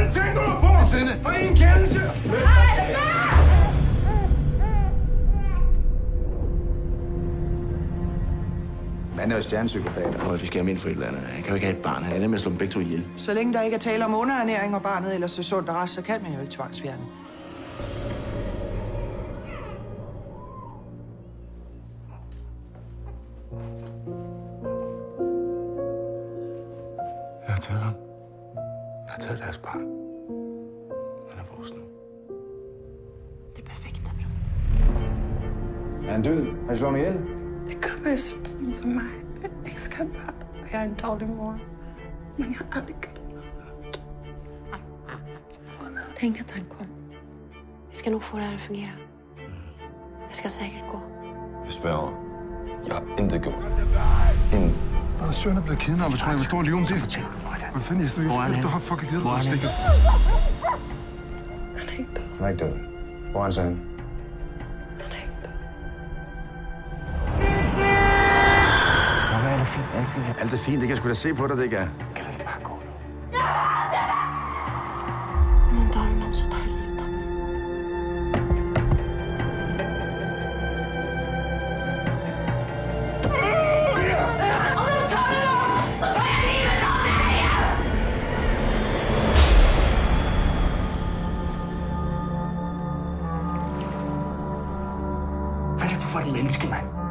fanden tænker du på? Sinde. For en kendelse! Han er jo stjernepsykopat. Vi skal have min for et eller andet. Han kan jo ikke have et barn. Han ender med at slå dem begge to ihjel. Så længe der ikke er tale om underernæring, og barnet ellers er sundt og rask, så kan man jo ikke tvangsfjerne. Jeg har taget ham. Jeg har taget deres barn. Han er vores nu. Det perfekta brott. Er han død? Har I slået ham ihjel? Det kan vara sånt som mig. Jag älskar barn. Jag är en dålig mor. Men jag har aldrig kunnat. Tänk att han kom. Vi ska nog få det här att fungera. Det ska säkert gå. Jeg sværger. Jeg har intet gjort. Intet. Når søn er blevet kidnappet, tror jeg, hvor stor liv om det. Fortæl du mig det. Hvad fanden, jeg står Hvor er han? Du har fucking givet Hvor er dig han? stikket. Han är inte. Han er ikke død. Hvor er han så henne? Han är inte. Nå, alt er fint. Alt er fint. Alt er fint, det kan jeg sgu da se på dig, det ikke er. Kan du ikke bare gå nu? Nu tar du någon så tar du utan mig. Hvad er det, du for et menneske, mand?